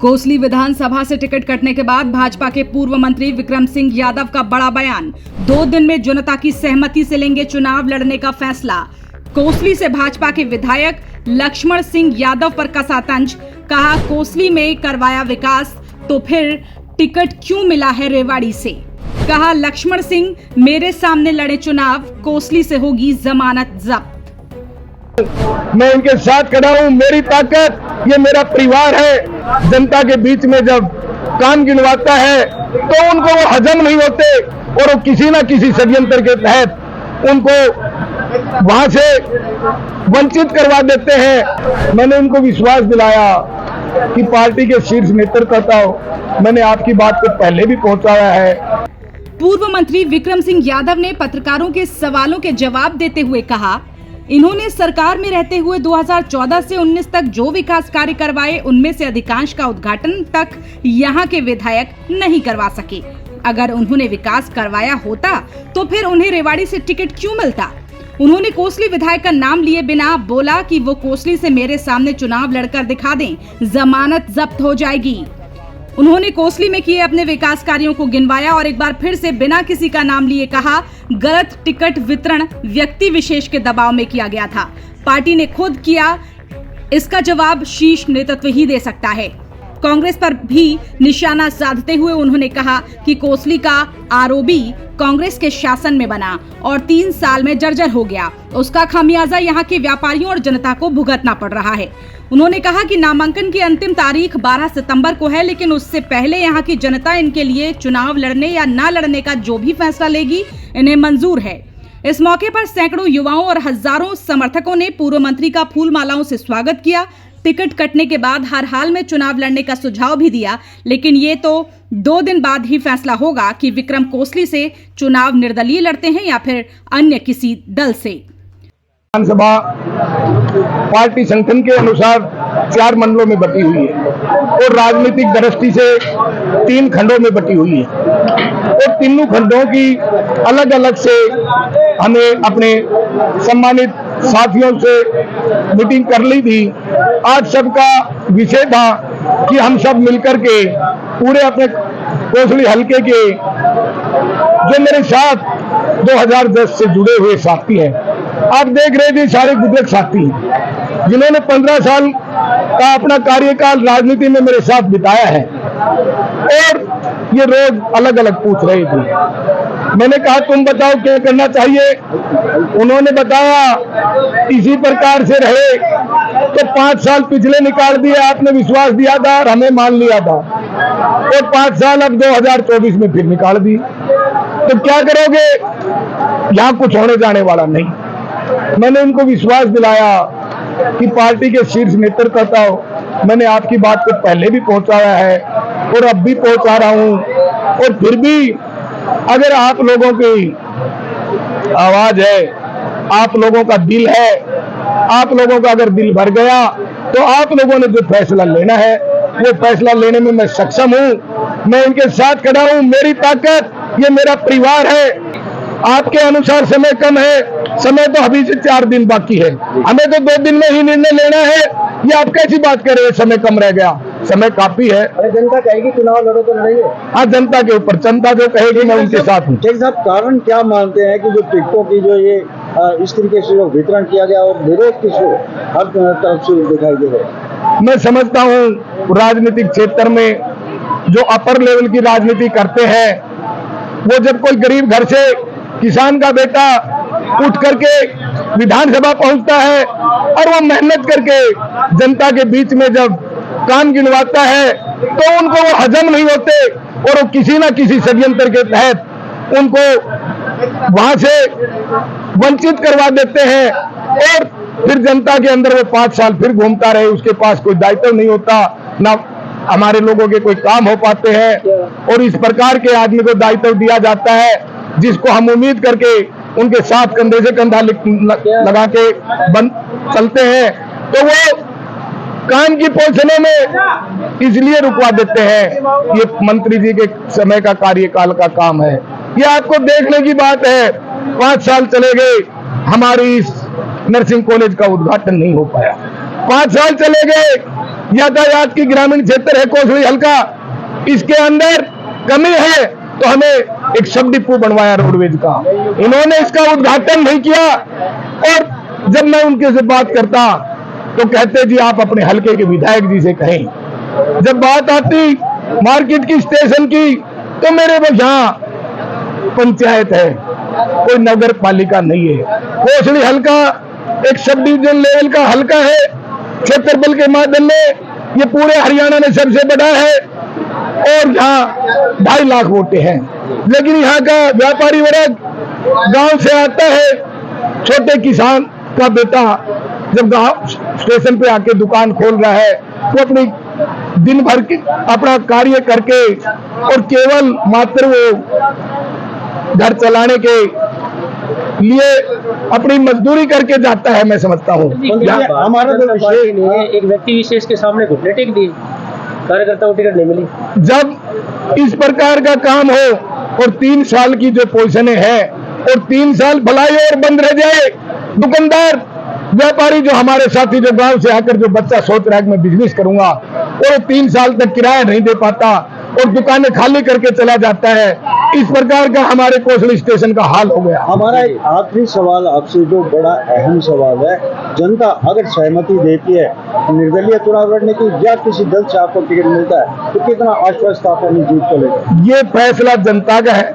कोसली विधानसभा से टिकट कटने के बाद भाजपा के पूर्व मंत्री विक्रम सिंह यादव का बड़ा बयान। 2 दिन में जनता की सहमति से लेंगे चुनाव लड़ने का फैसला। कोसली से भाजपा के विधायक लक्ष्मण सिंह यादव पर कसा तंज। कहा, कोसली में करवाया विकास तो फिर टिकट क्यों मिला है रेवाड़ी से। कहा, लक्ष्मण सिंह मेरे सामने लड़े चुनाव, कोसली से होगी जमानत जब्त। मैं इनके साथ खड़ा हूं, मेरी ताकत ये मेरा परिवार है। जनता के बीच में जब काम गिनवाता है तो उनको वो हजम नहीं होते और वो किसी ना किसी षड्यंत्र के तहत उनको वहां से वंचित करवा देते हैं। मैंने उनको विश्वास दिलाया कि पार्टी के शीर्ष नेतृत्व मैंने आपकी बात को पहले भी पहुंचाया है। पूर्व मंत्री विक्रम सिंह यादव ने पत्रकारों के सवालों के जवाब देते हुए कहा, इन्होंने सरकार में रहते हुए 2014 से 19 तक जो विकास कार्य करवाए उनमें से अधिकांश का उद्घाटन तक यहाँ के विधायक नहीं करवा सके। अगर उन्होंने विकास करवाया होता तो फिर उन्हें रेवाड़ी से टिकट क्यों मिलता। उन्होंने कोसली विधायक का नाम लिए बिना बोला कि वो कोसली से मेरे सामने चुनाव लड़कर दिखा दें, जमानत जब्त हो जाएगी। उन्होंने कोसली में किए अपने विकास कार्यों को गिनवाया और एक बार फिर से बिना किसी का नाम लिए कहा, गलत टिकट वितरण व्यक्ति विशेष के दबाव में किया गया था, पार्टी ने खुद किया। इसका जवाब शीर्ष नेतृत्व ही दे सकता है। कांग्रेस पर भी निशाना साधते हुए उन्होंने कहा कि कोसली का आरओबी कांग्रेस के शासन में बना और 3 साल में जर्जर हो गया। उसका खामियाजा यहाँ के व्यापारियों और जनता को भुगतना पड़ रहा है। उन्होंने कहा कि नामांकन की अंतिम तारीख 12 सितंबर को है, लेकिन उससे पहले यहाँ की जनता इनके लिए चुनाव लड़ने या न लड़ने का जो भी फैसला लेगी इन्हें मंजूर है। इस मौके पर सैकड़ों युवाओं और हजारों समर्थकों ने पूर्व मंत्री का फूल मालाओं से स्वागत किया। टिकट कटने के बाद हर हाल में चुनाव लड़ने का सुझाव भी दिया, लेकिन ये तो 2 दिन बाद ही फैसला होगा कि विक्रम कोसली से चुनाव निर्दलीय लड़ते हैं या फिर अन्य किसी दल से। विधानसभा पार्टी संगठन के अनुसार 4 मंडलों में बटी हुई है और राजनीतिक दृष्टि से 3 खंडों में बटी हुई है और तीनों खंडों की अलग अलग से हमें अपने सम्मानित साथियों से मीटिंग कर ली थी। आज सबका विषय था कि हम सब मिलकर के पूरे अपने कोसली हलके के जो मेरे साथ 2010 से जुड़े हुए साथी हैं, आप देख रहे थे सारे बुजुर्ग साथी जिन्होंने 15 साल का अपना कार्यकाल राजनीति में मेरे साथ बिताया है और ये रोज अलग अलग पूछ रहे थे। मैंने कहा, तुम बताओ क्या करना चाहिए। उन्होंने बताया इसी प्रकार से रहे तो 5 साल पिछले निकाल दिए, आपने विश्वास दिया था और हमें मान लिया था और 5 साल अब 2024 में फिर निकाल दी, तो क्या करोगे। यहाँ कुछ होने जाने वाला नहीं। मैंने उनको विश्वास दिलाया कि पार्टी के शीर्ष नेतृत्व मैंने आपकी बात को पहले भी पहुंचाया है और अब भी पहुंचा रहा हूं और फिर भी अगर आप लोगों की आवाज है, आप लोगों का दिल है, आप लोगों का अगर दिल भर गया तो आप लोगों ने जो फैसला लेना है वो फैसला लेने में मैं सक्षम हूं। मैं इनके साथ खड़ा हूं, मेरी ताकत ये मेरा परिवार है। आपके अनुसार समय कम है, समय तो अभी से 4 दिन बाकी है, हमें तो 2 दिन में ही निर्णय लेना है। ये आप कैसी बात कर रहे हैं, समय कम रह गया, समय काफी है। जनता कहेगी चुनाव लड़ो तो लड़ेंगे। हाँ, जनता के ऊपर, जनता जो कहेगी मैं उनके साथ हूँ। साहब, कारण क्या मानते हैं कि जो टिकटों की जो ये इस तरीके से जो वितरण किया गया और विरोध किस हर तरफ से दिखाई दे रहा है। मैं समझता हूँ राजनीतिक क्षेत्र में जो अपर लेवल की राजनीति करते हैं वो जब कोई गरीब घर से किसान का बेटा उठ करके विधानसभा पहुंचता है और वो मेहनत करके जनता के बीच में जब काम गिनवाता है तो उनको वो हजम नहीं होते और वो किसी ना किसी षड्यंत्र के तहत उनको वहां से वंचित करवा देते हैं और फिर जनता के अंदर वो 5 साल फिर घूमता रहे। उसके पास कोई दायित्व नहीं होता, ना हमारे लोगों के कोई काम हो पाते हैं और इस प्रकार के आदमी को दायित्व दिया जाता है जिसको हम उम्मीद करके उनके साथ कंधे से कंधा लगा के चलते हैं तो वो काम की पोजीशनों में इसलिए रुकवा देते हैं। ये मंत्री जी के समय का कार्यकाल का काम है, ये आपको देखने की बात है। 5 साल चले गए, हमारी इस नर्सिंग कॉलेज का उद्घाटन नहीं हो पाया। 5 साल चले गए, यातायात की ग्रामीण क्षेत्र है कोसली हल्का, इसके अंदर कमी है तो हमें एक सब डिपो बनवाया रोडवेज का, इन्होंने इसका उद्घाटन नहीं किया। और जब मैं उनके से बात करता तो कहते जी आप अपने हल्के के विधायक जी से कहें। जब बात आती मार्केट की, स्टेशन की, तो मेरे पास यहाँ पंचायत है, कोई नगर पालिका नहीं है। कोसली हल्का एक सब डिवीजन लेवल का हल्का है, क्षेत्रफल के माध्यम में ये पूरे हरियाणा में सबसे बड़ा है और यहाँ 2.5 लाख वोटे हैं। लेकिन यहाँ का व्यापारी वर्ग गांव से आता है, छोटे किसान का बेटा जब गांव स्टेशन पे आके दुकान खोल रहा है तो अपनी दिन भर की अपना कार्य करके और केवल मात्र वो घर चलाने के लिए अपनी मजदूरी करके जाता है, मैं समझता हूँ। हमारा तो विषय ने एक व्यक्ति विशेष के सामने घुटने टेक दिए, कार्यकर्ता को टिकट नहीं मिली। जब इस प्रकार का काम हो और 3 साल की जो पोजीशनें हैं और 3 साल भलाई और बंद रह जाए, दुकानदार व्यापारी जो हमारे साथी जो गांव से आकर जो बच्चा सोच रहा है कि मैं बिजनेस करूंगा और 3 साल तक किराया नहीं दे पाता और दुकानें खाली करके चला जाता है, इस प्रकार का हमारे कोसली स्टेशन का हाल हो गया। हमारा एक आखिरी सवाल आपसे, जो बड़ा अहम सवाल है, जनता अगर सहमति देती है निर्दलीय चुनाव लड़ने की या किसी दल से आपको टिकट मिलता है तो कितना आश्वस्त आप अपनी जीत को लेकर? ये फैसला जनता का है,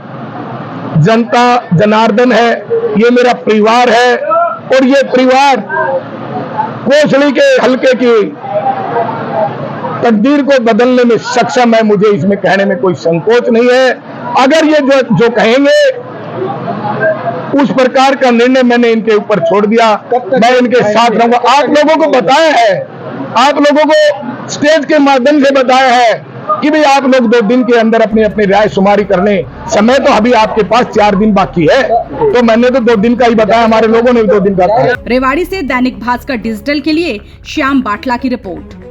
जनता जनार्दन है, ये मेरा परिवार है और ये परिवार कोसली के हल्के की तकदीर को बदलने में सक्षम है। मुझे इसमें कहने में कोई संकोच नहीं है। अगर ये जो कहेंगे उस प्रकार का निर्णय मैंने इनके ऊपर छोड़ दिया, मैं इनके साथ रहूंगा। आप लोगों को बताया है, आप लोगों को स्टेज के माध्यम से बताया है कि भाई आप लोग 2 दिन के अंदर अपनी अपनी राय शुमारी करने, समय तो अभी आपके पास 4 दिन बाकी है, तो मैंने तो 2 दिन का ही बताया, हमारे लोगों ने भी 2 दिन का बताया। रेवाड़ी से दैनिक भास्कर डिजिटल के लिए श्याम बाटला की रिपोर्ट।